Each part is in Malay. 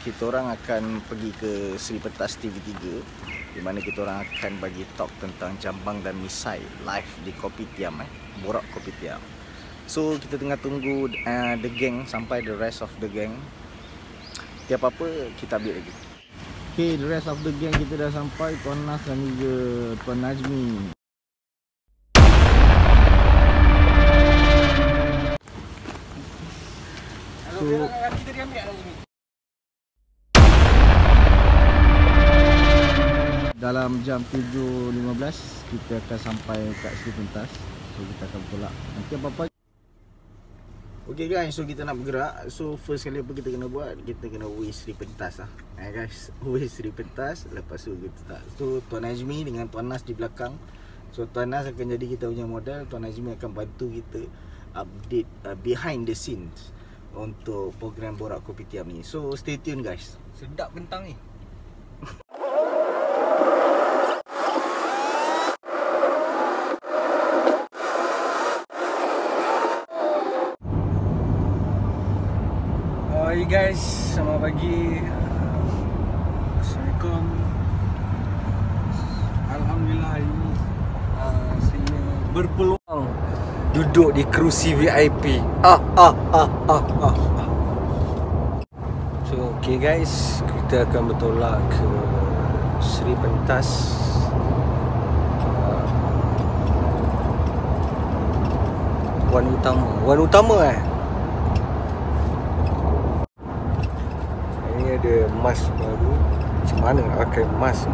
kita orang akan pergi ke Seri Pentas TV3, di mana kita orang akan bagi talk tentang Jambang dan Misai live di Kopitiam, Borak Kopitiam. So kita tengah tunggu the gang sampai, the rest of the gang. Tiap apa kita update lagi. Okay, the rest of the gang kita dah sampai, Tuan Nas dan juga Tuan Najmi. So, dalam jam 7.15 kita akan sampai kat Seri Pentas. So kita akan bertolak. Nanti apa-apa. Okay guys, so kita nak bergerak. So first kali apa kita kena buat, kita kena wish Seri Pentas lah. Guys, wish Seri Pentas. Lepas tu kita tak. So Tuan Najmi dengan Tuan Nas di belakang. So Tuan Nas akan jadi kita punya model. Tuan Najmi akan bantu kita update behind the scenes untuk program Borak Kopitiam ni. So stay tune guys. Sedap bentang ni. Hai guys, selamat pagi. Assalamualaikum. Alhamdulillah hari ini saya berpeluang duduk di kerusi VIP. So okay guys, kita akan bertolak ke Seri Pentas. Wan Utama Ini ada emas baru. Macam mana nak pakai emas?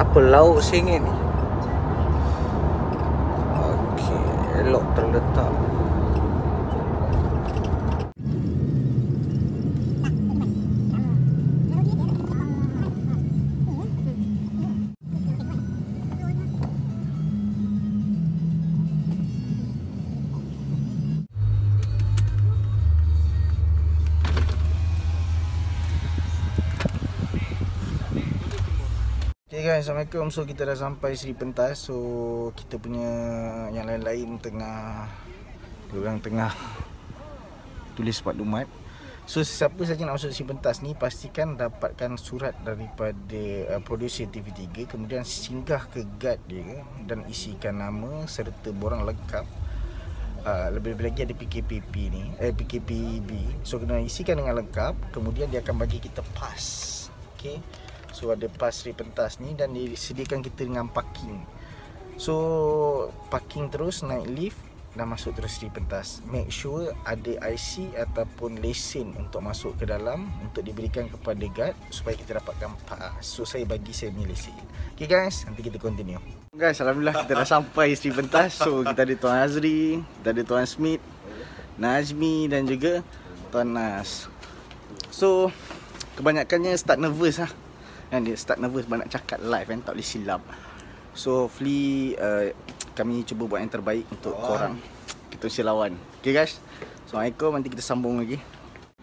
Apa lauk sengit ni? Okey, elok terletak. Okay guys, Assalamualaikum. So kita dah sampai Seri Pentas. So kita punya yang lain-lain diorang tengah tulis maklumat. So siapa saja nak masuk Seri Pentas ni, pastikan dapatkan surat daripada producer TV3, kemudian singgah ke guard dia dan isikan nama serta borang lengkap. Lebih-lebih lagi ada PKPB ni, PKPB. So kena isikan dengan lengkap, kemudian dia akan bagi kita pass. Okay, so ada pass Seri Pentas ni dan disediakan kita dengan parking. So parking terus, naik lift dan masuk terus Seri Pentas. Make sure ada IC ataupun lesen untuk masuk ke dalam, untuk diberikan kepada guard supaya kita dapatkan pass. So saya punya lesen. Okay guys, nanti kita continue. Guys, alhamdulillah kita dah sampai Seri Pentas. So kita ada Tuan Azri, kita ada Tuan Smith, Najmi dan juga Tuan Nas. So kebanyakannya start nervous lah. Dia start nervous banyak cakap live kan, tak boleh silap. So hopefully kami cuba buat yang terbaik untuk korang. Kita mesti lawan. Okay guys, Assalamualaikum, nanti kita sambung lagi.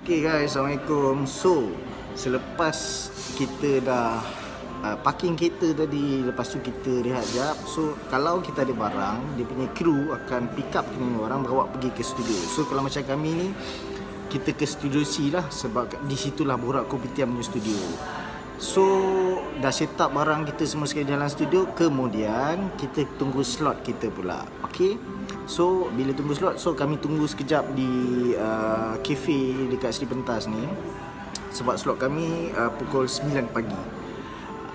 Okay guys, Assalamualaikum. So selepas kita dah parking kereta tadi, lepas tu kita rehat jap. So kalau kita ada barang, dia punya kru akan pick up kita orang, bawa pergi ke studio. So kalau macam kami ni, kita ke studio C lah, sebab di situlah Borak Kopitiam punya studio. So dah set up barang kita semua sekali dalam studio, kemudian kita tunggu slot kita pula. Okay, so bila tunggu slot, so kami tunggu sekejap di cafe dekat Seri Pentas ni, sebab slot kami pukul 9 pagi.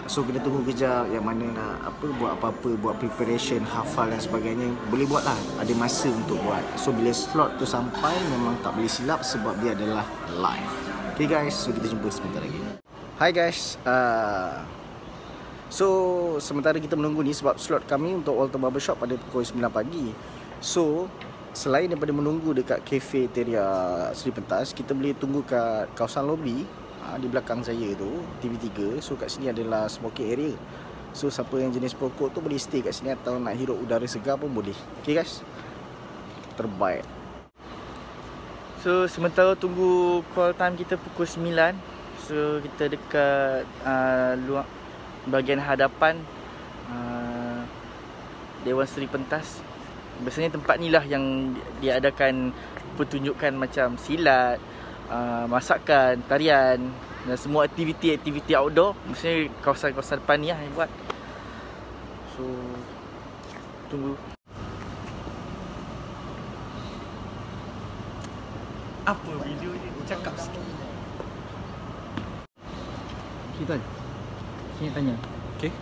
So kena tunggu kejap, yang mana nak buat apa-apa, buat preparation, hafal dan sebagainya, boleh buat lah, ada masa untuk buat. So bila slot tu sampai, memang tak boleh silap sebab dia adalah live. Okay guys, so kita jumpa sebentar lagi. Hi guys, so sementara kita menunggu ni, sebab slot kami untuk Walter Barbershop pada pukul 9 pagi. So selain daripada menunggu dekat cafeteria Seri Pentas, kita boleh tunggu kat kawasan lobby di belakang saya tu, TV3. So kat sini adalah smoking area. So siapa yang jenis perokok tu boleh stay kat sini, atau nak hirup udara segar pun boleh. Okay guys, terbaik. So sementara tunggu call time kita pukul 9. So kita dekat luar bahagian hadapan Dewan Seri Pentas. Biasanya tempat ni lah yang diadakan pertunjukan macam silat, masakan, tarian dan semua aktiviti outdoor. Maksudnya kawasan-kawasan depan ni lah yang buat. So tunggu. Apa video ni? Cakap sikit. Kita tanya. Okey.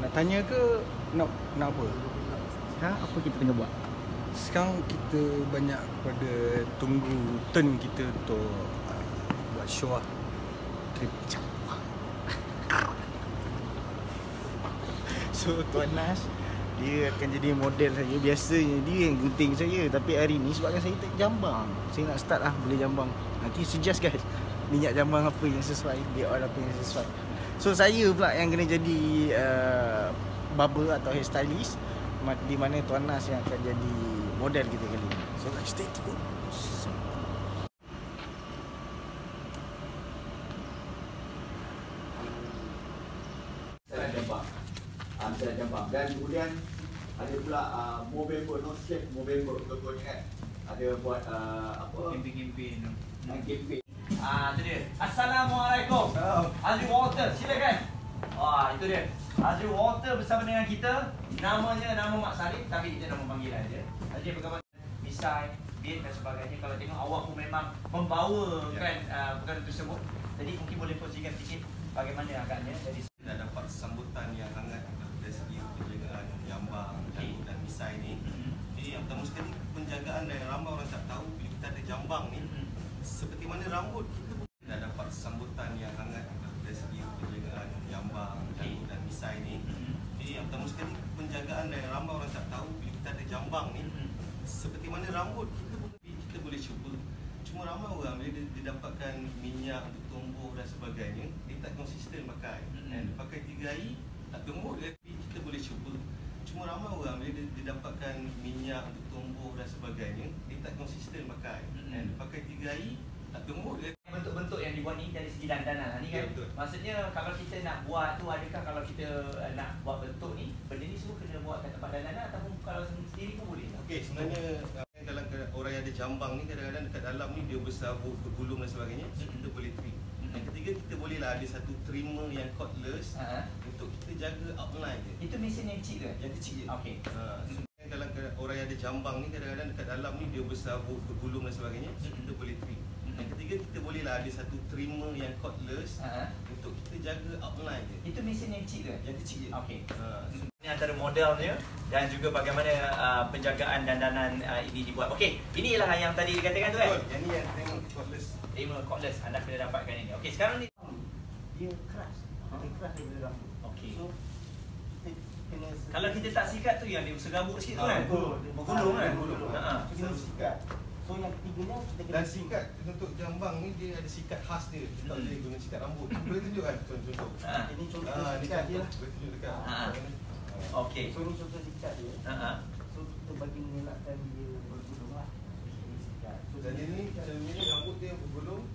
Nak tanya ke nak apa? Sekarang apa kita tengah buat? Sekarang kita banyak kepada tunggu turn kita untuk buat show lah. Trip Jambang. So Tuan Nas, dia akan jadi model saya. Biasanya dia yang gunting saya. Tapi hari ni sebabkan saya tak jambang, saya nak start lah boleh jambang. Nanti suggest guys minyak jambang apa yang sesuai, dia oil apa yang sesuai. So saya pula yang kena jadi barber atau hairstylist, di mana Tuan Nas yang akan jadi model kita kali ni. So let's stay tune. Misalnya jambang. Dan kemudian ada pula Movember, no Chef Movember, contohnya kan. Ada buat apa? Campaign. Tu dia. Assalamualaikum. Azri Walter, silakan. Itu dia. Azri Walter bersama dengan kita. Nama Mak Salib, tapi kita nama panggilan dia. Azri berkawan misai, bin dan sebagainya. Kalau tengok awak pun memang membawakan perkara tersebut. Jadi mungkin boleh kongsikan sikit bagaimana agaknya. Jadi dah dapat sambutan yang hangat dari segi penjagaan jambang dan misai ni. Jadi yang pertama sekali penjagaan yang ramai orang tak tahu bila kita ada jambang ni, seperti mana rambut kita pun dah dapat sambutan yang hangat dari segi penjagaan jambang dan misai ni. Jadi yang pertama sekali penjagaan yang ramai orang tak tahu bila kita ada jambang ni, seperti mana rambut kita boleh cuba. Cuma ramai orang bila dia dapatkan minyak untuk tumbuh dan sebagainya, dia tak konsisten pakai. Dia pakai 3 hari tak tumbuh, kita boleh cuba. Cuma ramai orang bila dia dapatkan minyak untuk tumbuh dan sebagainya, dia tak konsisten pakai. Dia pakai 3 hari tak tumbuh. bentuk-bentuk yang dibuat ni dari segi dandanan ni kan. Ya, betul. Maksudnya kalau kita nak buat tu, adakah kalau kita nak buat bentuk ni, benda ni semua kena buat kat tempat dandanan ataupun kalau sendiri pun boleh? Okey, sebenarnya kalau orang yang ada jambang ni, kadang-kadang dekat dalam ni dia bersabuk, bergulung dan sebagainya, so kita boleh trim. Yang ketiga, kita bolehlah ada satu trimmer yang cordless untuk kita jaga outline dia. Itu mesin yang kecil ke? Yang kecil je. Okey. So, kalau orang yang ada jambang ni, kadang-kadang dekat dalam ni dia bersabuk, bergulung dan sebagainya, so kita boleh trim. Yang ketiga, kita bolehlah ada satu trimmer yang cordless untuk kita jaga outline dia. Itu mesin yang kecil ke? Yang kecil je. Okey. Ini antara modelnya dan juga bagaimana penjagaan dandanan ini dibuat. Okey, inilah yang tadi dikatakan tu kan? Betul. Yang ni yang trimmer cordless. Trimmer cordless, anda kena dapatkan ini. Okey, sekarang ni Dia keras. Dia keras daripada rambut. okey. So kita kena Kalau kita tak sikat tu yang dia serabut sikit tu kan? betul. Bergulung kan? Bergulung. So kita sikat. So yang ketiganya kita kena Dan sikat untuk jambang ni dia ada sikat khas dia. Kita tak boleh guna sikat rambut. Boleh tunjukkan contoh. Ini contoh Ni sikat dia. boleh tunjuk dekat. Okey. So ni contoh sikat dia. So kita bagi mengelakkan dia bergulung lah. Ini sikat. So Dan ini cerminnya rambut dia bergulung.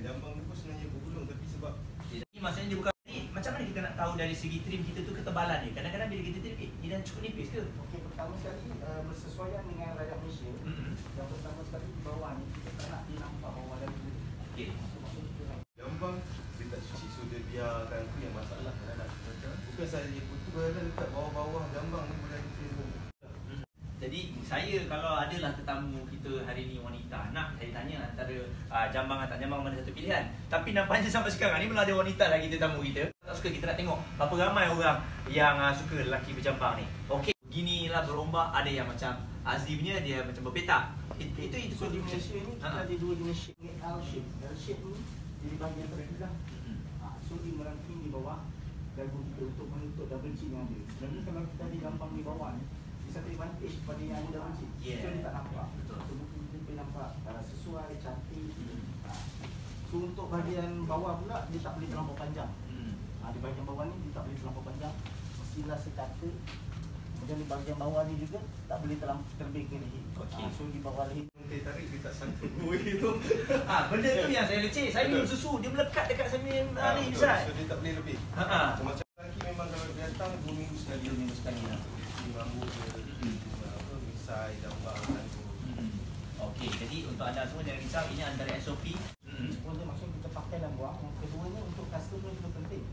Jambang ni pun sebenarnya bergulung tapi sebab Ini maksudnya dia bukan ni. Macam mana kita nak tahu dari segi trim kita tu ketebalan dia? Kadang-kadang bila kita trim, ni dah cukup nipis ke? okey, pertama sekali bersesuaian dengan rakyat Malaysia. Yang pertama sekali di bawah ni kita tak nak dia nampak bawah dan bulu. Okey. So maksud kita nak jambang dia tak cuci, so dia biarkan tu yang masalah kadang-kadang. Bukan saja itu kadang dekat bawah-bawah jambang ni boleh ada trimmer. Jadi saya kalau adalah tetamu kita hari ni wanita, nak saya tanya antara jambang atau tak jambang mana satu pilihan. Tapi nampaknya sampai sekarang ni belum ada wanita lagi tetamu kita. Tak suka, kita nak tengok berapa ramai orang yang suka lelaki berjambang ni. Okey, beginilah berombak. Ada yang macam Azri punya, dia macam berpetak. Itu so di Malaysia ni kita ada dua jenis shape. L shape. L shape ni jadi bahagian terbelah. So dia merangking di bawah dagu kita untuk menutup double chin yang ada. Sebenarnya kalau kita ada gampang di bawah ni, dia satu advantage kepada yang ada double chin. Yeah. So dia tak nampak. Betul. So mungkin kita boleh nampak sesuai, cantik. So untuk bahagian bawah pula dia tak boleh terlampau panjang. Di bahagian bawah ni dia tak boleh terlampau panjang. Mestilah sekata. Kemudian di bahagian bawah ni juga tak boleh terlampau terbang ke leher. Okey. So di bawah leher Dia tarik dia tak sangkut buih tu. benda tu yang saya leceh. Saya minum susu, dia melekat dekat saya punya ni Betul. besar. So dia tak boleh lebih. Macam lelaki memang kalau dia datang 2 minggu sekali. 2 minggu sekali lah. Cuci rambut dia, apa, misai, jambang, tangguh. Okey, jadi untuk anda semua jangan risau, ini antara SOP. Sebelum tu maksudnya kita pakai dan buang. Yang keduanya untuk customer juga penting.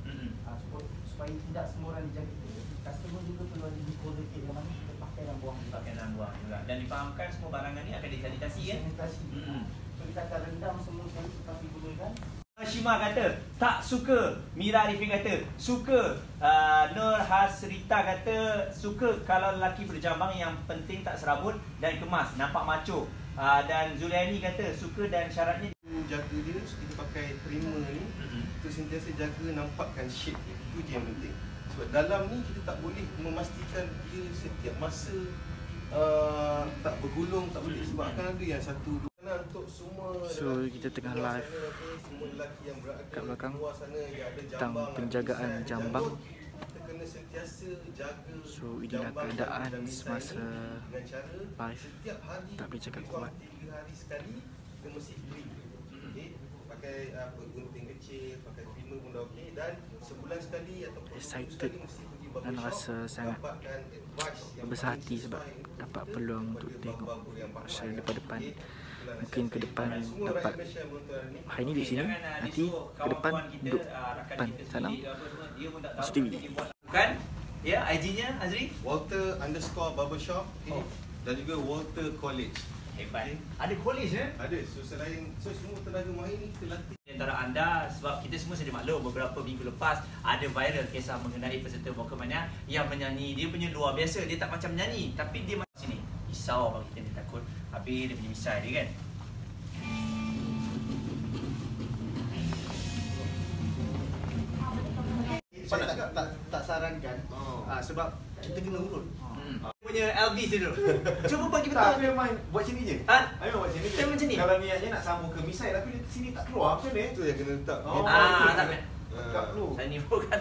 Supaya tidak semua orang dijaga kita. Customer juga perlu ada quality yang mana kita pakai dan buang. Pakai dan buang juga. Dan difahamkan semua barangan ni akan disanitasi kan? Sanitasi. So kita akan rendam semua sekali tetapi gunakan. Shima kata tak suka, Mira Arifin kata suka, Nur Hasrita kata suka kalau lelaki berjambang yang penting tak serabut dan kemas, nampak macho. Dan Zuliani kata suka dan syaratnya Jaga dia, kita pakai primer ni, kita sentiasa jaga nampakkan shape dia. Itu je yang penting. Sebab dalam ni kita tak boleh memastikan dia setiap masa tak bergulung, tak boleh. Sebab akan ada yang satu dua. Untuk semua So kita tengah live kat belakang tentang penjagaan jambang. So inilah keadaan semasa live. Tak boleh cakap kuat. Pakai apa, gunting kecil, pakai primer pun dah okey, dan sebulan sekali ataupun Excited dan rasa sangat berbesar hati sebab dapat peluang untuk tengok secara depan-depan. Mungkin ke depan dapat hari ni di sini, nanti ke depan duduk depan sana Masuk TV. bukan? Ya, IG-nya Azri? Walter_barbershop dan juga Walter College. Hebat. Ada college ya? Ada. So selain semua tenaga mahir ni kita latih. Di antara anda, sebab kita semua sedia maklum beberapa minggu lepas ada viral kisah mengenai peserta vokal mania yang menyanyi, dia punya luar biasa, dia tak macam menyanyi tapi dia macam sini. Risau bagi kita, dia takut habis dia punya misai dia kan. Saya tak sarankan sebab kita kena urut. Punya Elvis dia dulu. Cuba bagi Tak, betul. dia main buat sini je. Ha? Dia buat sini je. Dia macam ni? Kalau niatnya nak sambung ke misai tapi sini tak keluar macam ni. Itu yang kena letak. Tak Tak perlu. Saya ni bukan.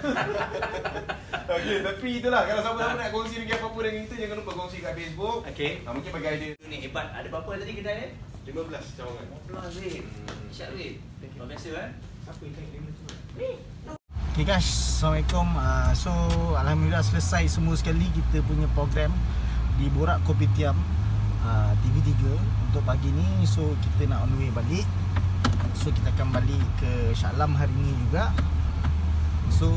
Okey, tapi itulah kalau siapa-siapa nak kongsi lagi apa-apa dengan kita jangan lupa kongsi kat Facebook. Okey. Mungkin bagi idea. Ni hebat. Ada berapa tadi kedai ni? 15 cawangan. 15 Zid. Syak Zid. Luar biasa kan? Apa yang tengok 5 tu? Okay guys, Assalamualaikum. So alhamdulillah selesai semua sekali kita punya program di Borak Kopitiam TV3 untuk pagi ni. So kita nak on the way balik. So kita akan balik ke Shah Alam hari ni juga. So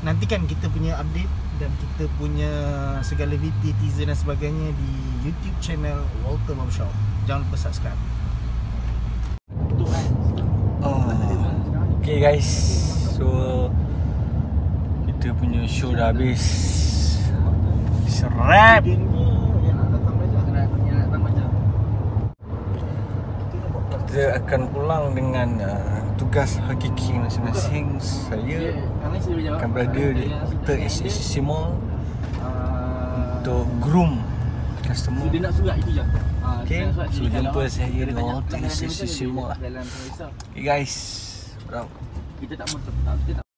nantikan kita punya update dan kita punya segala video, teaser dan sebagainya di YouTube channel Walter Barbershop. Jangan lupa subscribe. Okay guys, so kita punya show dah habis. Serap. Kita akan pulang dengan tugas hakiki masing-masing. Saya akan berada di Hotel SCC Mall untuk groom customer. Dia nak surat itu je. Okay, so jumpa saya di Hotel SCC Mall. Okay guys, Kita tak